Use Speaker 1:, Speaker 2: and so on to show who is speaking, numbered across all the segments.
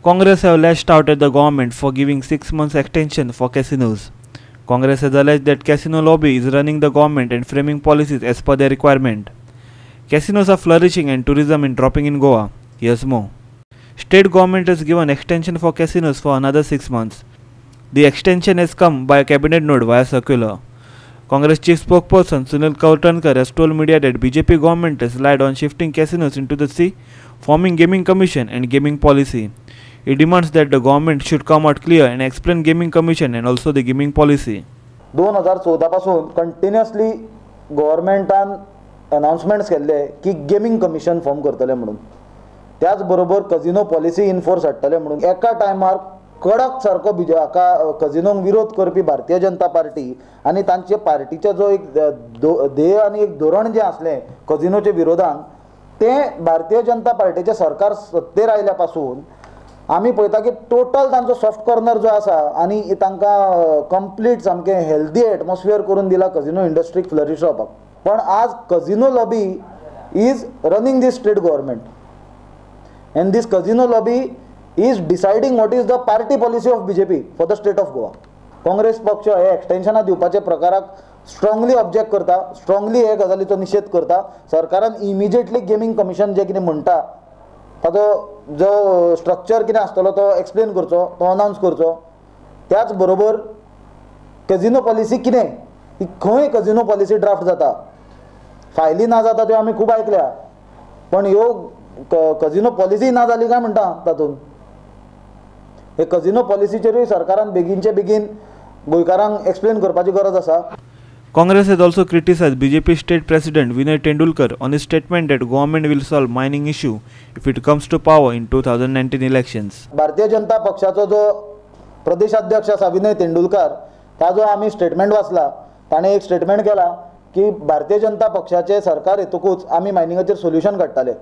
Speaker 1: Congress have lashed out at the government for giving 6 months extension for casinos. Congress has alleged that casino lobby is running the government and framing policies as per their requirement. Casinos are flourishing and tourism is dropping in Goa. Here's more. State government has given extension for casinos for another 6 months. The extension has come by a cabinet note via circular. Congress chief spokesperson Sunil Kautankar has told media that BJP government has relied on shifting casinos into the sea, forming gaming commission and gaming policy. He demands that the government should come out clear and explain gaming commission and also the gaming policy.
Speaker 2: 2014 पासून continuously गव्हर्नमेंटान अनाउन्समेंट्स केल्ले की gaming commission form करतले म्हणून. त्याच बरोबर कजिनो policy enforce हाडटले म्हणून एका टायमार कडक सारको कजिनोक विरोध करपी भारतीय जनता पार्टी आणि तांचे पार्टीचे जो एक ध्येय आणि एक धोरण जे असले कजिनोचे विरोधान ते भारतीय जनता पार्टीचे सरकार सत्तेर आयल्या पासून आम्ही पळयता की टोटल तांचो सॉफ्ट कॉर्नर जो आसा आणि तांकां कंप्लीट सामकें हेल्दी एटमॉस्फियर करून दिला कजिनो इंडस्ट्रीक फ्लरिश जावपाक. पण आज casino lobby is running this state government and this casino lobby is deciding what is the party policy of BJP for the state of Goa. Congress पक्ष हे एक्सटेन्शनां दिवपाचे प्रकाराक स्ट्रॉंगली ऑब्जेक्ट करता, स्ट्रॉंगली हे गजालीचो निशेध करता. सरकारान इमिजिएटली गेमिंग कमिशन जे कितें म्हणटा ताजो जो स्ट्रक्चर कितें आसतलो तो एक्सप्लेन करचो, तो अनाउन्स करचो. त्याच बरोबर कजिनो पॉलिसी कितें ही खंय कजिनो पॉलिसी ड्राफ्ट जाता, फायली ना जाता त्यो आमी खूब आयकल्या, पण ह्यो कजिनो पॉलिसी ना जाली काय म्हणटा तातूंत. हे कजिनो पॉलिसीचेरूय सरकारान बेगीनचे बेगीन गोंयकारांक एक्सप्लेन करपाची गरज आसा.
Speaker 1: Congress has also criticized BJP State President Vinay Tendulkar on his statement that government will solve mining issue if it comes to power in 2019 elections.
Speaker 2: Bharatiya Janata पक्षाचो जो प्रदेशाध्यक्ष आसा विनय तेंडुलकर ताजो आमी स्टेटमेंट वाचला. ताणें एक स्टेटमेंट केला की भारतीय जनता पक्षाचे सरकार येतकूच आमी मायनिंगाचेर सोल्युशन काडटले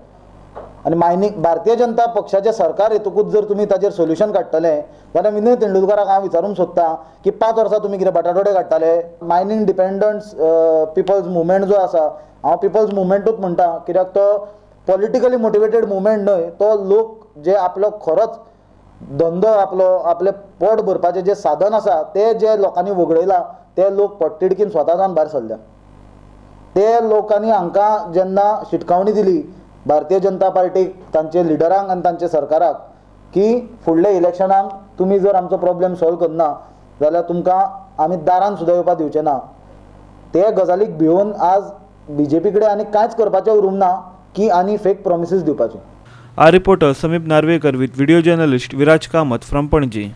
Speaker 2: आणि भारतीय जनता पक्षाचे सरकार येतकूच जर तुमी ताचेर सोल्युशन काडटले जाल्यार विनय तेंडुलकराक हांव विचारूंक सोदता की 5 वर्सां तुमी कितें बटाटवडे काडटाले. मायनिंग डिपेंडंट्स पिपल्स मुवमेंट जो आसा हांव पिपल्स मुवमेंटूच म्हणटा कित्याक तो पॉलिटिकली मोटिवेटेड मुवमेंट न्हय. तो लोक जे आपलो खरोच धंदो आपले पोट भरपाचें जे साधन आसा ते जे लोकांनी वगडयला ते लोक पट्टिडकीन स्वताच्यान भायर सरल्या. ते लोकांनी हांकां जेन्ना शिटकावणी दिली भारतीय जनता पार्टीक तांचे लिडरांक आनी तांचे सरकाराक की फुडल्या इलेक्शनाक तुमी जर आमचो प्रॉब्लेम सॉल्व करना जाल्यार तुमकां आमी दारान सुद्दां येवपाक दिवचे ना. ते गजालीक भिवून आज BJP कडेन आनी कांयच करपाचें उरूंक ना की आनी फेक प्रॉमिसीस दिवपाच्यो.
Speaker 1: Our reporter Samip Narvekar with video journalist Viraj Kamath from Panaji.